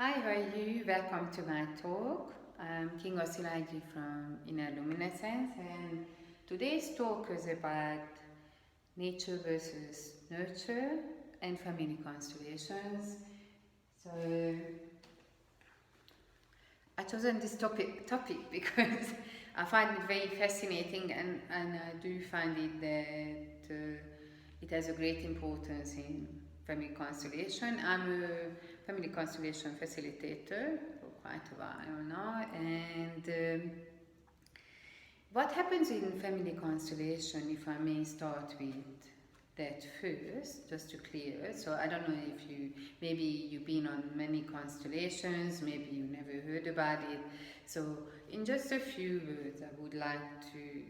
Hi, how are you? Welcome to my talk. I'm Kinga Szilagyi from Inner Luminescence, and today's talk is about nature versus nurture and family constellations. So I chosen this topic because I find it very fascinating, and I do find it that it has a great importance in family constellation. I'm a family constellation facilitator for quite a while now, and what happens in family constellation, if I may start with that first, just to clear. So I don't know if maybe you've been on many constellations, maybe you never heard about it. So in just a few words, I would like to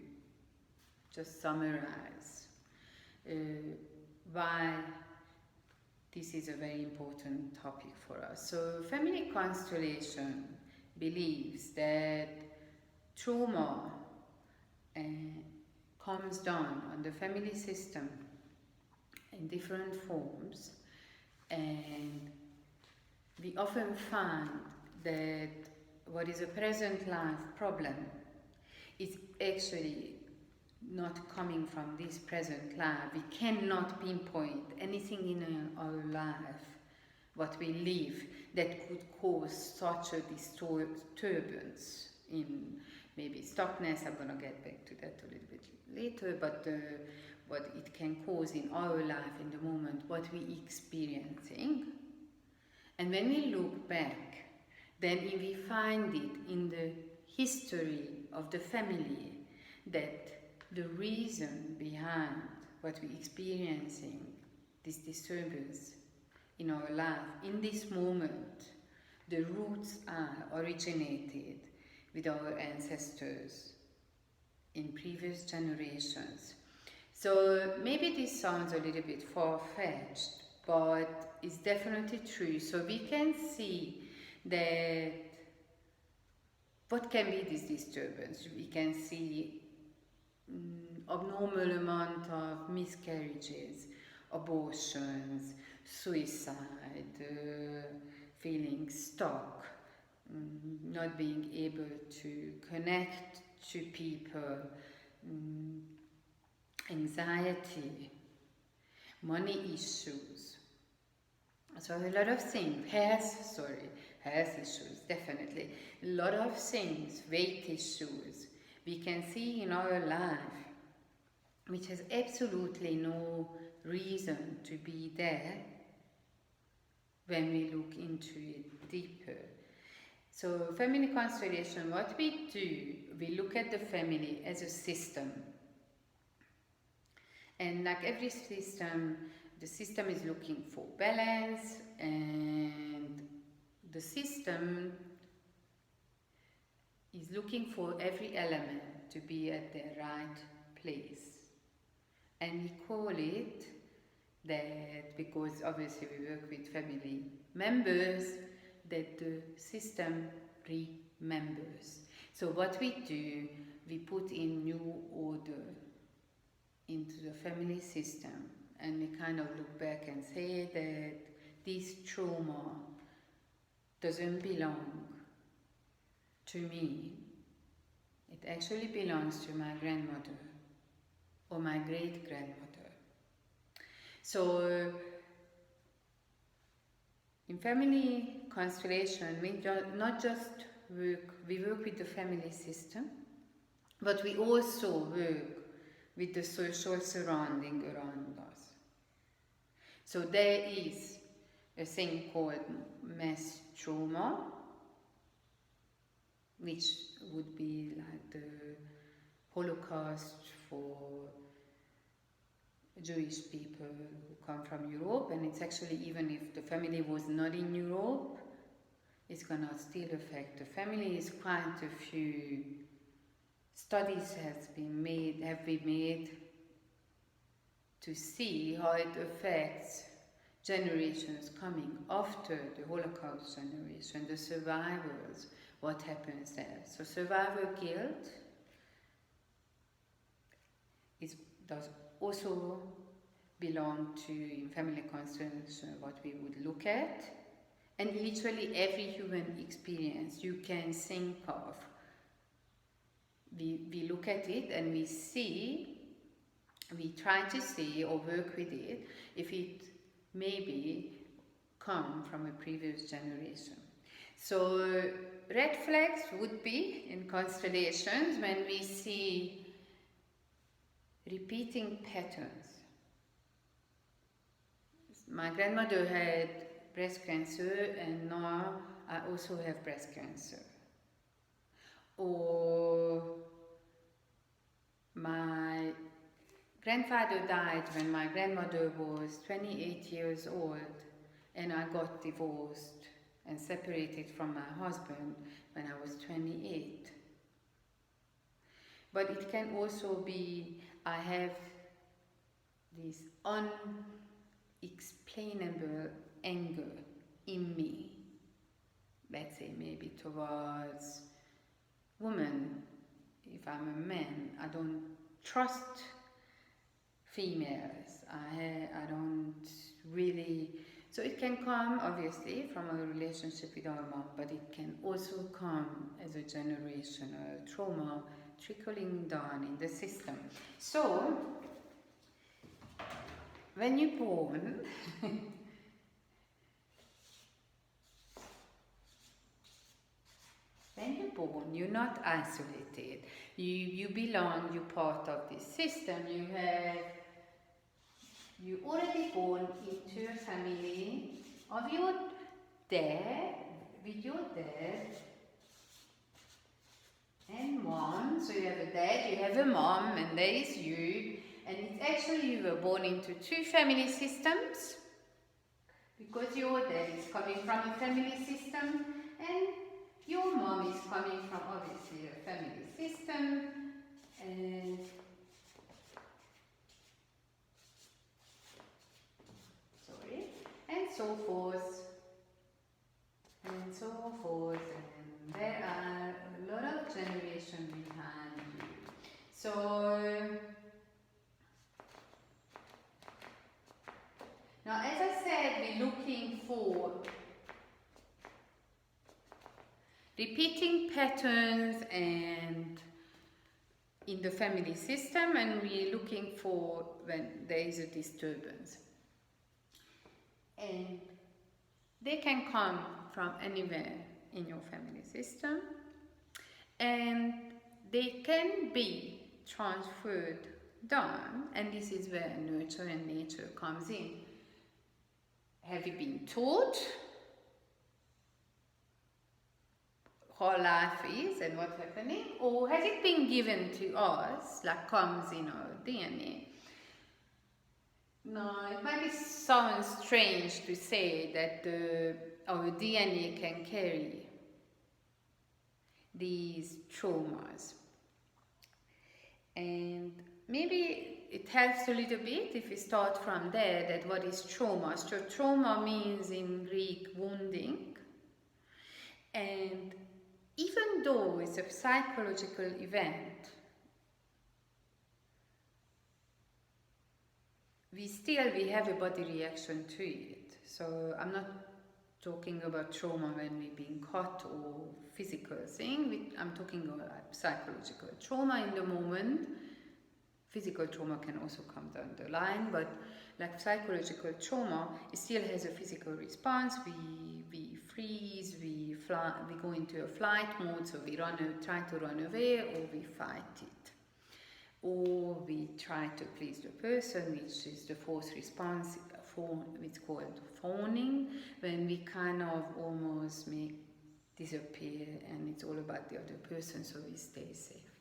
just summarize uh, why this is a very important topic for us. So family constellation believes that trauma uh, comes down on the family system in different forms, and we often find that what is a present life problem is actually not coming from this present life. We cannot pinpoint anything in our life, what we live, that could cause such a disturbance in maybe stuckness. I'm gonna get back to that a little bit later, but what it can cause in our life in the moment, what we experiencing. And when we look back, then we find it in the history of the family that the reason behind what we experiencing, this disturbance in our life, in this moment, the roots are originated with our ancestors in previous generations. So maybe this sounds a little bit far-fetched, but it's definitely true. So we can see that what can be this disturbance? We can see abnormal amount of miscarriages, abortions, suicide, feeling stuck, not being able to connect to people, anxiety, money issues. So a lot of things, health issues, definitely. A lot of things, weight issues, we can see in our life, which has absolutely no reason to be there when we look into it deeper. So family constellation, what we do, we look at the family as a system. And like every system, the system is looking for balance, and the system is looking for every element to be at the right place. And we call it that, because obviously we work with family members, that the system remembers. So what we do, we put in new order into the family system, and we kind of look back and say that this trauma doesn't belong to me. It actually belongs to my grandmother or my great-grandmother. So in family constellation, we not just we work with the family system, but we also work with the social surrounding around us. So there is a thing called mass trauma, which would be like the Holocaust for Jewish people who come from Europe, and it's actually, even if the family was not in Europe, it's gonna still affect the family. It's quite a few studies have been made to see how it affects generations coming after the Holocaust generation, the survivors, what happens there. So survivor guilt does also belong to, in family constellation, what we would look at, And literally every human experience you can think of, we look at it and we try to see or work with it if it maybe come from a previous generation. So red flags would be in constellations when we see repeating patterns. My grandmother had breast cancer and now I also have breast cancer. Or my grandfather died when my grandmother was 28 years old and I got divorced and separated from my husband when I was 28. But it can also be I have this unexplainable anger in me, let's say maybe towards women. If I'm a man, I don't trust females. I don't really. So it can come obviously from a relationship with our mom, but it can also come as a generational trauma trickling down in the system. So when you're born, you're not isolated. You belong. You're part of this system. You already born into a family of your dad, with your dad and mom. So you have a dad, you have a mom, and there is you. And it's actually you were born into two family systems because your dad is coming from a family system and your mom is coming from obviously a family system. And so forth, and so forth, and there are a lot of generations behind you. So now, as I said, we're looking for repeating patterns and in the family system, and we're looking for when there is a disturbance. And they can come from anywhere in your family system, and they can be transferred down, and this is where nurture and nature comes in. Have you been taught how life is and what's happening, or has it been given to us, like comes in our DNA? No, it might sound strange to say that our DNA can carry these traumas. And maybe it helps a little bit if we start from there, that what is trauma. So trauma means in Greek wounding. And even though it's a psychological event, we have a body reaction to it. So I'm not talking about trauma when we're being caught or physical thing. I'm talking about psychological trauma in the moment. Physical trauma can also come down the line, but like psychological trauma, it still has a physical response. We freeze, we go into a flight mode, so we try to run away, or we fight it. Or we try to please the person, which is the fourth response, it's called fawning, when we kind of almost make disappear and it's all about the other person, so we stay safe.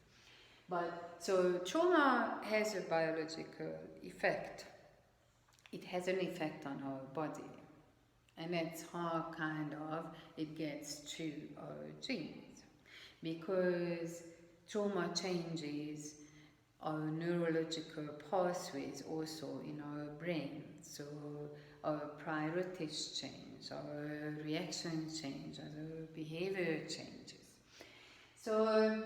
But so trauma has a biological effect. It has an effect on our body, and that's how kind of it gets to our genes, because trauma changes our neurological pathways also in our brain. So our priorities change, our reactions change, our behavior changes. So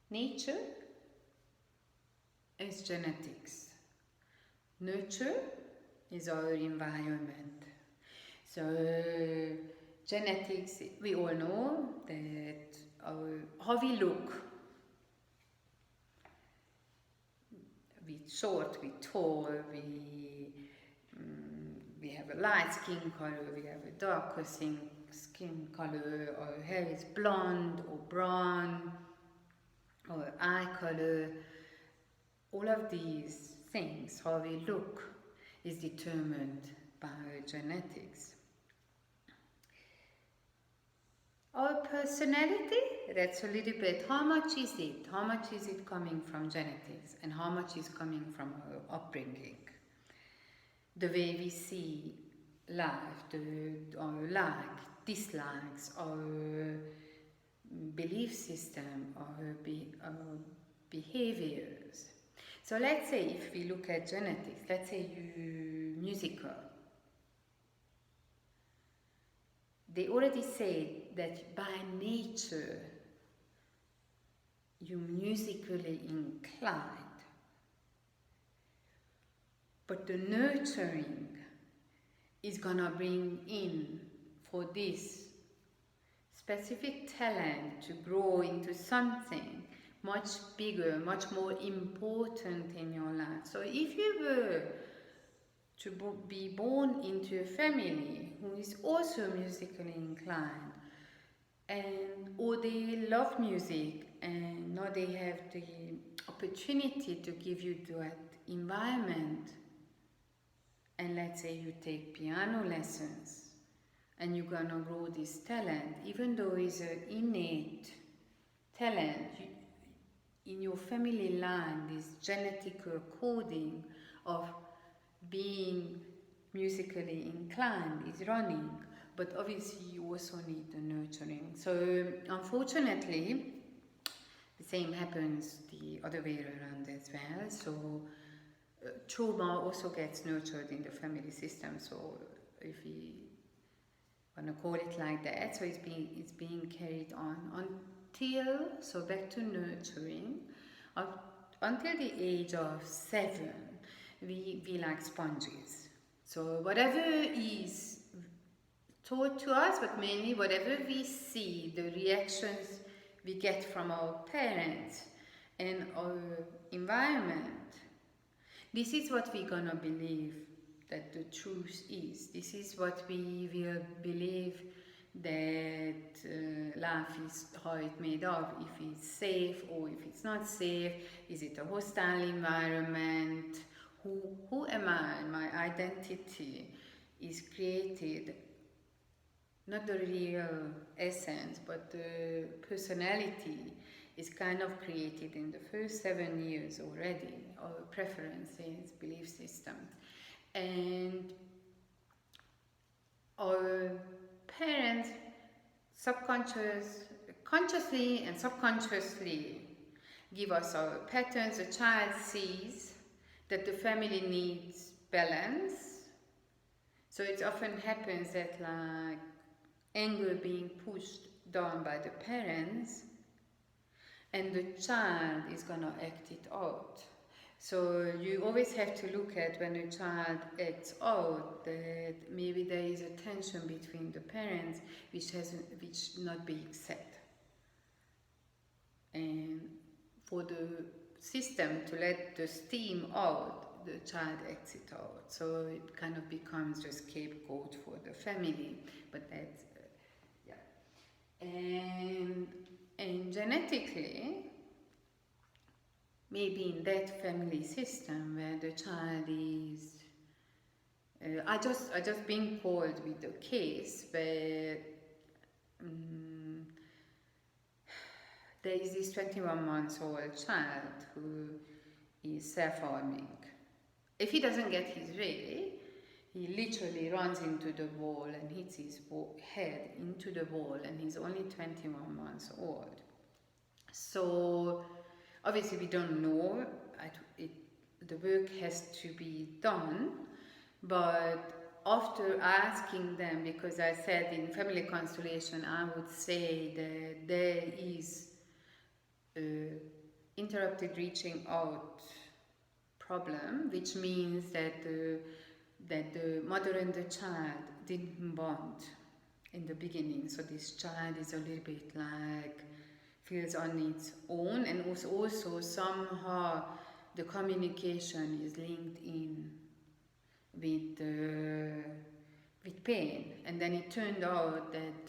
nature is genetics. Nurture is our environment. So genetics, we all know that how we look, we short, we tall, we have a light skin color, we have a darker skin color, our hair is blonde or brown, our eye color. All of these things, how we look, is determined by our genetics. Our personality, that's a little bit, how much is it? How much is it coming from genetics and how much is coming from our upbringing? The way we see life, our like, dislikes, our belief system, our behaviors. So let's say if we look at genetics, let's say you're musical. They already say that by nature you're musically inclined. But the nurturing is gonna bring in for this specific talent to grow into something much bigger, much more important in your life. So if you were to be born into a family who is also musically inclined, or they love music and now they have the opportunity to give you that environment, and let's say you take piano lessons and you're gonna grow this talent, even though it's an innate talent, in your family line, this genetic coding of being musically inclined is running, but obviously you also need the nurturing. So unfortunately, the same happens the other way around as well. So trauma also gets nurtured in the family system. So if we want to call it like that, so it's being carried on until, so back to nurturing, until the age of 7, we like sponges. So whatever is taught to us, but mainly whatever we see, the reactions we get from our parents and our environment, this is what we're gonna believe that the truth is. This is what we will believe that life is, how it's made of, if it's safe or if it's not safe, is it a hostile environment, who am I, my identity is created, not the real essence, but the personality is kind of created in the first 7 years already, our preferences, belief systems. And our parents consciously and subconsciously give us our patterns. The child sees that the family needs balance. So it often happens that like anger being pushed down by the parents, and the child is gonna act it out. So you always have to look at when a child acts out that maybe there is a tension between the parents which not being set. And for the system to let the steam out, the child acts it out. So it kind of becomes a scapegoat for the family. But that's, and genetically, maybe in that family system where the child is, I just being called with the case where there is this 21 months old child who is self-harming. If he doesn't get his way, he literally runs into the wall and hits his head into the wall, and he's only 21 months old. So obviously we don't know, the work has to be done, but after asking them, because I said in Family Constellation I would say that there is interrupted reaching out problem, which means that the mother and the child didn't bond in the beginning. So this child is a little bit like feels on its own, and also somehow the communication is linked in with pain. And then it turned out that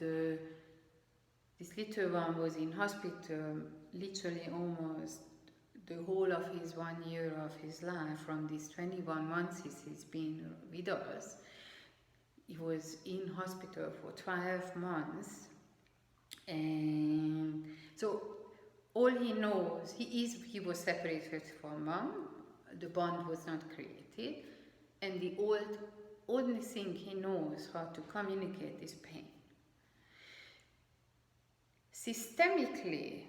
this little one was in hospital literally almost the whole of his 1 year of his life. From these 21 months he's been with us, he was in hospital for 12 months. And so all he knows, he was separated from mom, the bond was not created, and the only thing he knows how to communicate is pain. Systemically,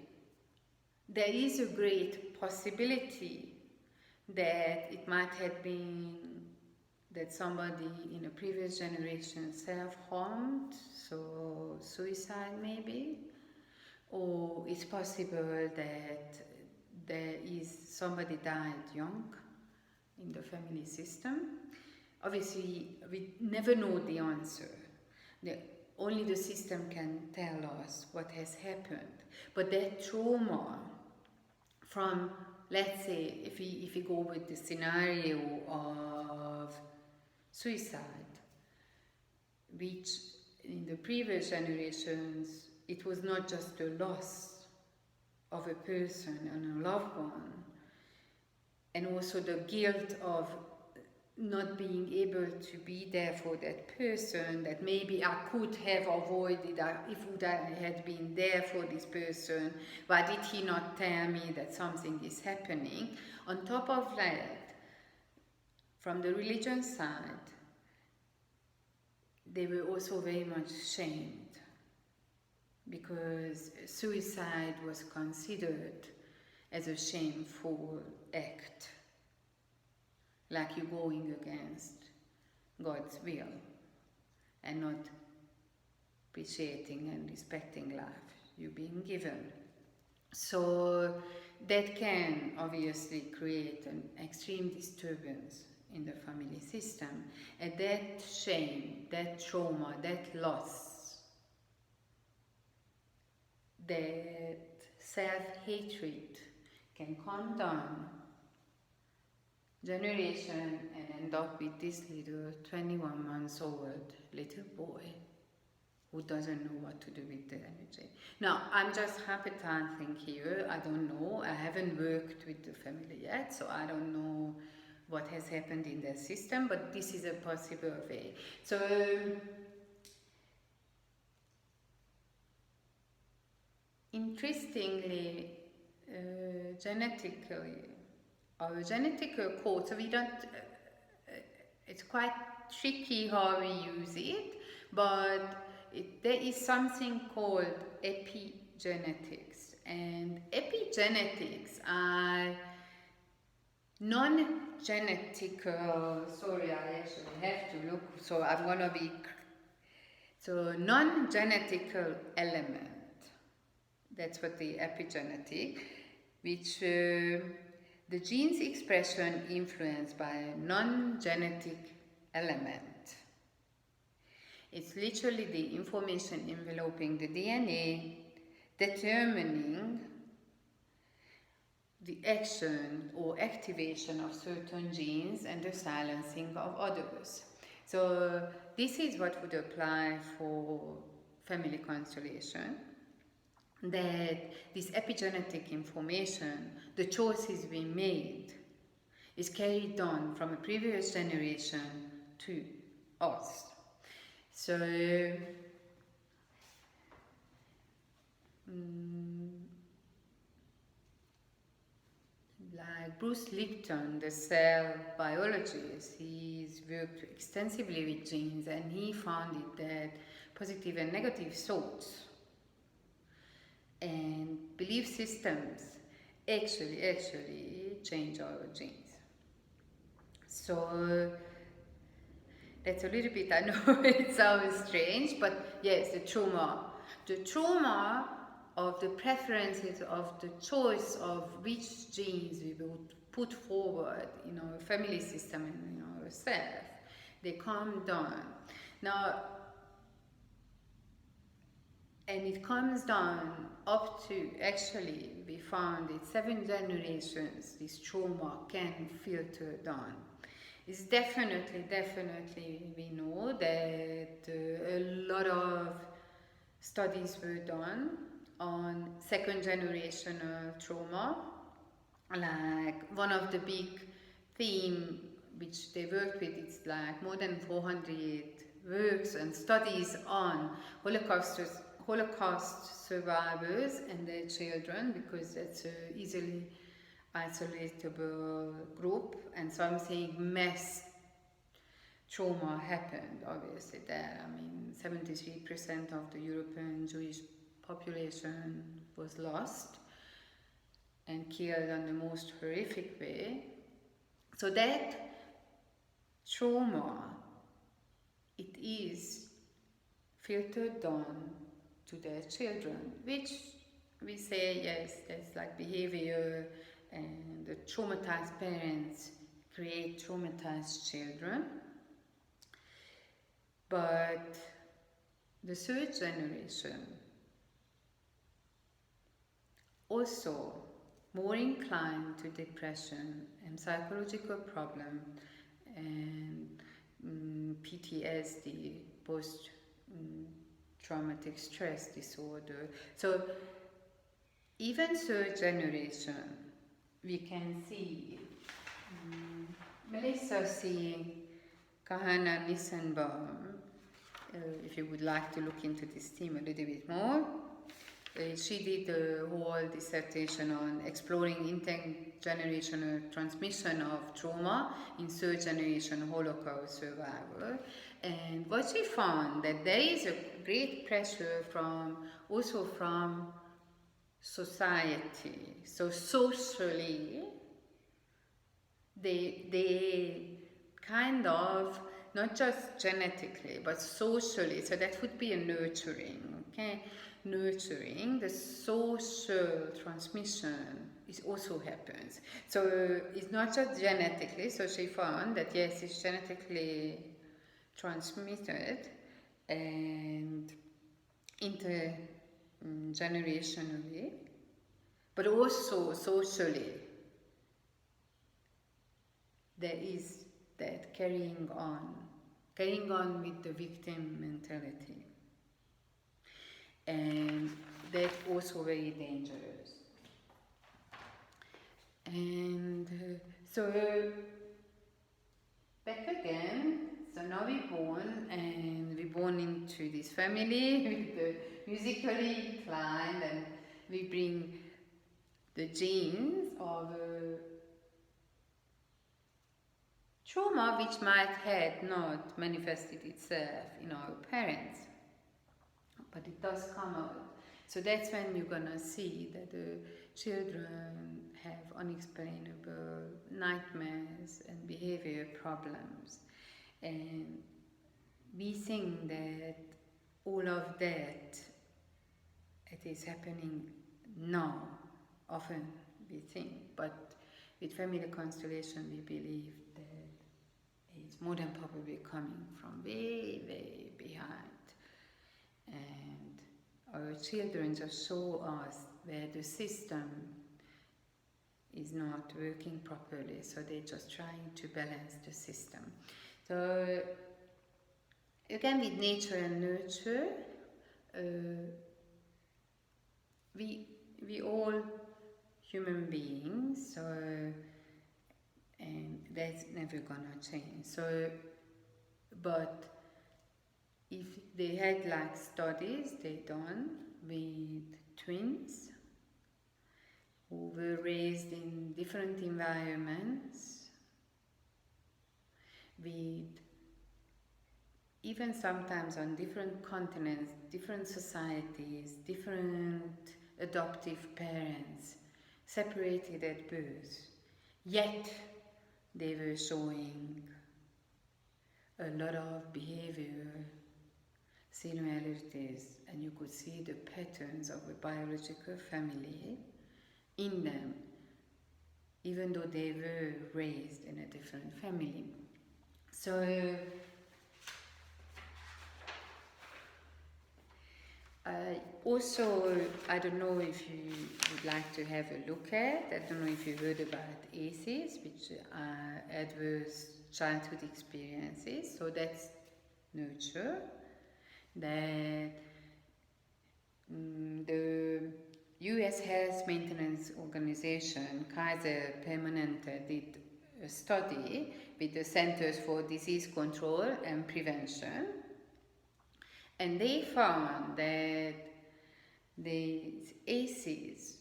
there is a great possibility that it might have been that somebody in a previous generation self-harmed, so suicide maybe, or it's possible that there is somebody died young in the family system. Obviously, we never know the answer. Only the system can tell us what has happened. But that trauma from, let's say, if we go with the scenario of suicide, which in the previous generations, it was not just the loss of a person and a loved one, and also the guilt of not being able to be there for that person, that maybe I could have avoided if I had been there for this person. Why did he not tell me that something is happening? On top of that, from the religion side, they were also very much shamed, because suicide was considered as a shameful act, like you're going against God's will and not appreciating and respecting life you're being given. So that can obviously create an extreme disturbance in the family system, and that shame, that trauma, that loss, that self-hatred can come down generation and end up with this little 21 months old little boy who doesn't know what to do with the energy. Now, I'm just hypothesizing here. I don't know. I haven't worked with the family yet, so I don't know what has happened in their system, but this is a possible way. So interestingly, genetically, our genetical code, so we don't, it's quite tricky how we use it, but there is something called epigenetics, and epigenetics are non-genetical, sorry, I actually have to look, so I'm gonna be, so non-genetical element, that's what the epigenetic, which the gene's expression influenced by a non-genetic element. It's literally the information enveloping the DNA determining the action or activation of certain genes and the silencing of others. So this is what would apply for family constellation, that this epigenetic information, the choices we made, is carried on from a previous generation to us. So like Bruce Lipton, the cell biologist, he's worked extensively with genes, and he found it that positive and negative thoughts and belief systems actually change our genes. So that's a little bit, I know it sounds strange, but yes, the trauma of the preferences, of the choice of which genes we would put forward in our family system and in ourselves, they calm down. Now, and it comes down up to, actually, we found it 7 generations, this trauma can filter down. It's definitely, we know that a lot of studies were done on 2nd generational trauma. Like one of the big theme which they work with, it's like more than 400 works and studies on Holocaust survivors and their children, because that's an easily isolatable group, and so I'm saying mass trauma happened obviously there. I mean, 73% of the European Jewish population was lost and killed in the most horrific way. So that trauma, it is filtered down to their children, which we say, yes, that's like behavior, and the traumatized parents create traumatized children. But the 3rd generation also more inclined to depression and psychological problem and PTSD, post traumatic stress disorder. So even 3rd generation, we can see Melissa C. Kahana Nissenbaum, if you would like to look into this theme a little bit more. She did a whole dissertation on exploring intergenerational transmission of trauma in 3rd generation Holocaust survivor. And what she found, that there is a great pressure also from society. So socially, they kind of, not just genetically, but socially, so that would be a nurturing, okay? Nurturing, the social transmission is also happens. So it's not just genetically, so she found that yes, it's genetically transmitted and intergenerationally, but also socially. There is that carrying on with the victim mentality. And that's also very dangerous. And so back again, so now we're born, and we're born into this family with the musically inclined, and we bring the genes of trauma which might have not manifested itself in our parents, but it does come out. So that's when you're gonna see that the children have unexplainable nightmares and behavior problems. And we think that all of that, it is happening now, often we think, but with family constellation we believe that it's more than probably coming from way, way behind. And our children just show us where the system is not working properly, so they're just trying to balance the system. So again, with nature and nurture, we all human beings, so and that's never gonna change. So, but if they had like studies they done with twins who were raised in different environments, with even sometimes on different continents, different societies, different adoptive parents, separated at birth, yet they were showing a lot of behavior similarities, and you could see the patterns of a biological family in them, even though they were raised in a different family. So also, I don't know if you would like to have a look at, I don't know if you heard about ACEs, which are adverse childhood experiences. So that's nurture, that the US Health Maintenance Organization, Kaiser Permanente, did a study with the Centers for Disease Control and Prevention, and they found that the ACEs,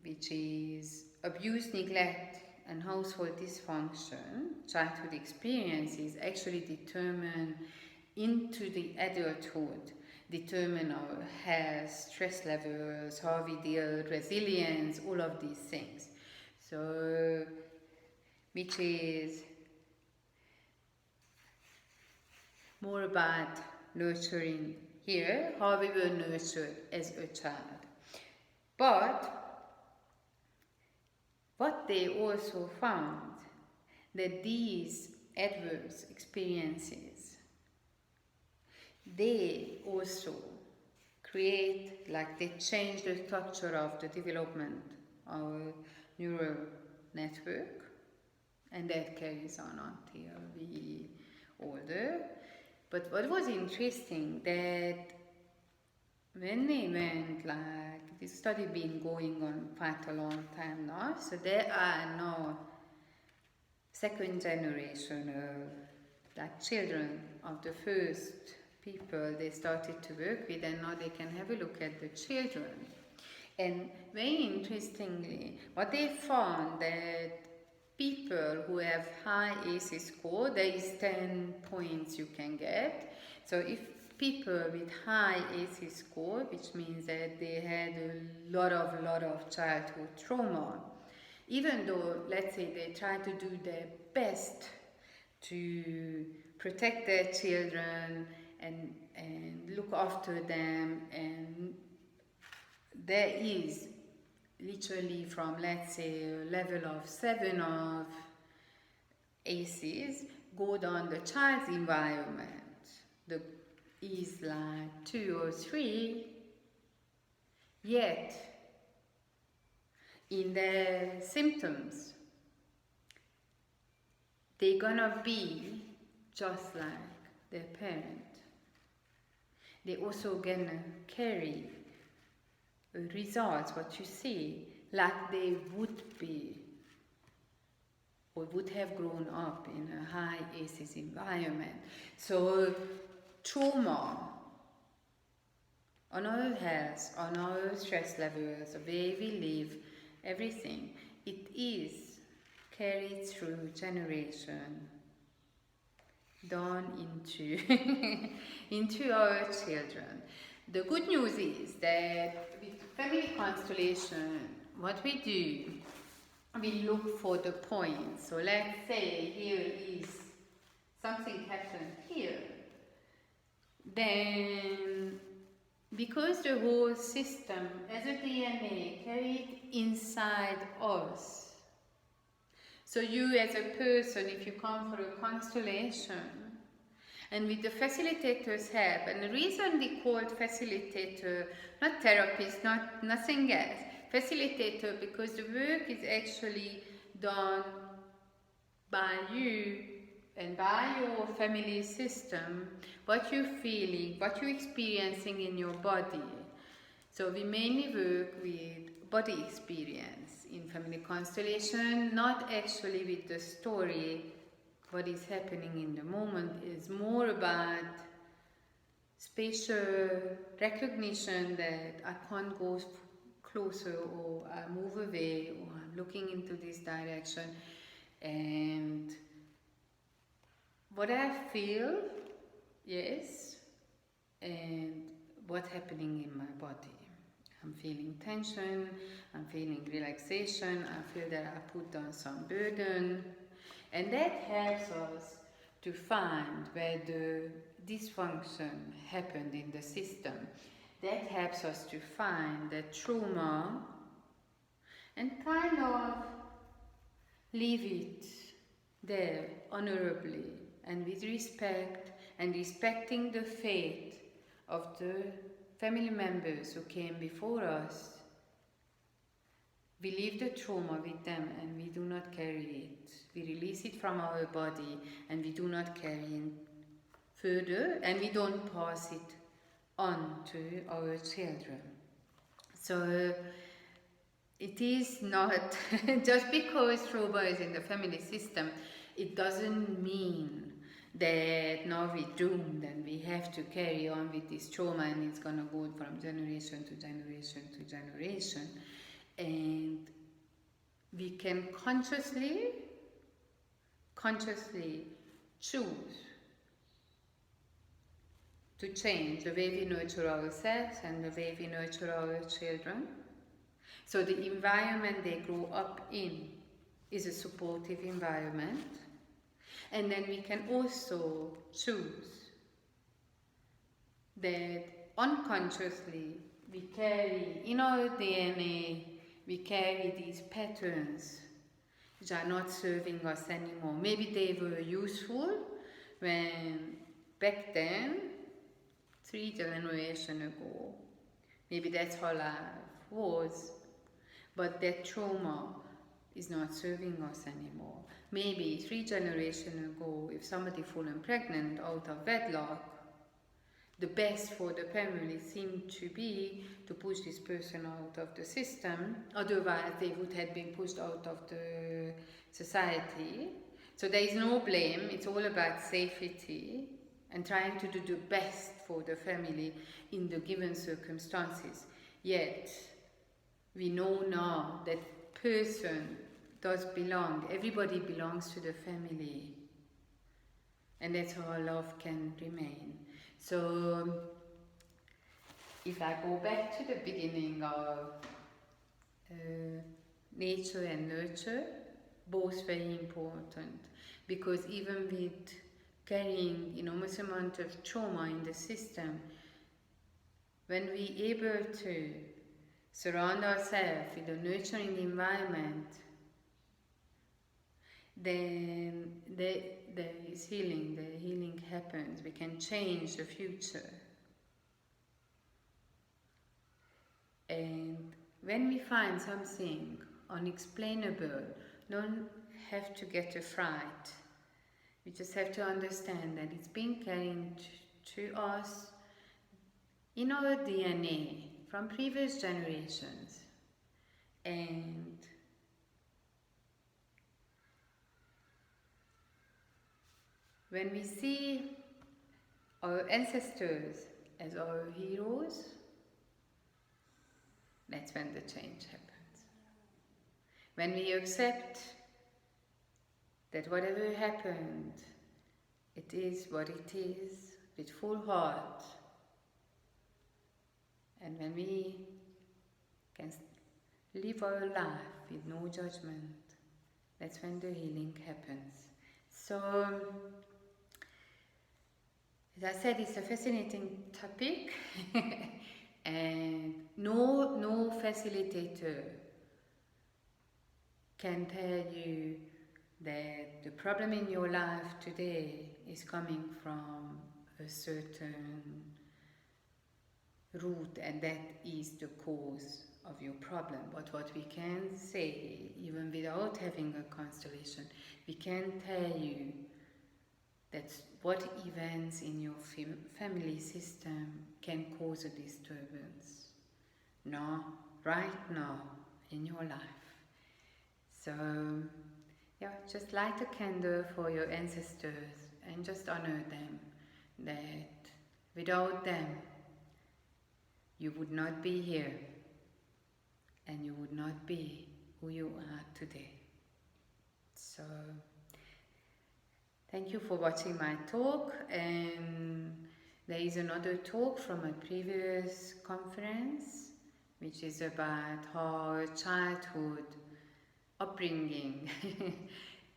which is abuse, neglect, and household dysfunction, childhood experiences, actually determine into the adulthood, determine our health, stress levels, how we deal, resilience, all of these things. So, which is more about nurturing here, how we were nurtured as a child. But what they also found, that these adverse experiences, they also create, like they change the structure of the development of our neural network, and that carries on until we older. But what was interesting, that when they went, like this study been going on quite a long time now, so there are now second generation of like children of the first people they started to work with, and now they can have a look at the children. And very interestingly, what they found, that people who have high ACE score, there is 10 points you can get. So if people with high ACE score, which means that they had a lot of childhood trauma, even though, let's say, they try to do their best to protect their children and look after them, and there is literally from, let's say, a level of 7 of ACEs, go down the child's environment, the is like 2 or 3, yet in their symptoms they're gonna be just like their parent. They also gonna carry results, what you see, like they would be or would have grown up in a high ACEs environment. So trauma on our health, on our stress levels, the way we live, everything, it is carried through generation down into into our children. The good news is that with Family Constellation, what we do, we look for the points. So let's say here is something happened here. Then, because the whole system as a DNA carried inside us, so you as a person, if you come for a constellation, and with the facilitator's help, and the reason we called facilitator, not therapist, nothing else, facilitator, because the work is actually done by you and by your family system, what you're feeling, what you're experiencing in your body. So we mainly work with body experience in Family Constellation, not actually with the story, what is happening in the moment. Is more about spatial recognition, that I can't go closer, or I move away, or I'm looking into this direction, and what I feel, yes, and what's happening in my body. I'm feeling tension, I'm feeling relaxation, I feel that I put down some burden, and that helps us to find where the dysfunction happened in the system. That helps us to find the trauma and kind of leave it there honorably and with respect, and respecting the fate of the family members who came before us. We leave the trauma with them and we do not carry it. We release it from our body and we do not carry it further, and we don't pass it on to our children. So it is not, just because trauma is in the family system, it doesn't mean that now we're doomed and we have to carry on with this trauma and it's going to go from generation to generation to generation. And we can consciously choose to change the way we nurture ourselves and the way we nurture our children. So the environment they grow up in is a supportive environment. And then we can also choose that unconsciously we carry in our DNA, we carry these patterns which are not serving us anymore. Maybe they were useful when back then, 3 generations ago, maybe that's how life was, but that trauma is not serving us anymore. Maybe 3 generations ago, if somebody fallen pregnant out of wedlock, the best for the family seemed to be to push this person out of the system, otherwise they would have been pushed out of the society. So there is no blame, it's all about safety and trying to do the best for the family in the given circumstances. Yet, we know now that person does belong, everybody belongs to the family, and that's how love can remain. So if I go back to the beginning of nature and nurture, both very important, because even with carrying enormous amount of trauma in the system, when we able to surround ourselves with a nurturing environment, then there is healing, the healing happens, we can change the future. And when we find something unexplainable, don't have to get a fright. We just have to understand that it's been carried to us in our DNA from previous generations. And when we see our ancestors as our heroes, that's when the change happens. When we accept that whatever happened, it is what it is, with full heart, and when we can live our life with no judgment, that's when the healing happens. So, as I said, it's a fascinating topic, and no facilitator can tell you that the problem in your life today is coming from a certain root and that is the cause of your problem. But what we can say, even without having a constellation, we can tell you that what events in your family system can cause a disturbance now, right now, in your life. So, yeah, just light a candle for your ancestors and just honor them, that without them, you would not be here and you would not be who you are today. So, thank you for watching my talk, and there is another talk from a previous conference which is about how childhood upbringing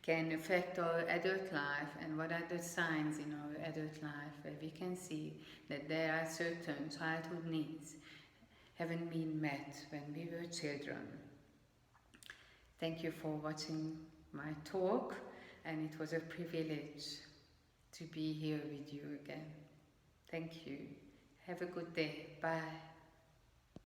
can affect our adult life, and what are the signs in our adult life where we can see that there are certain childhood needs haven't been met when we were children. Thank you for watching my talk, and it was a privilege to be here with you again. Thank you. Have a good day. Bye.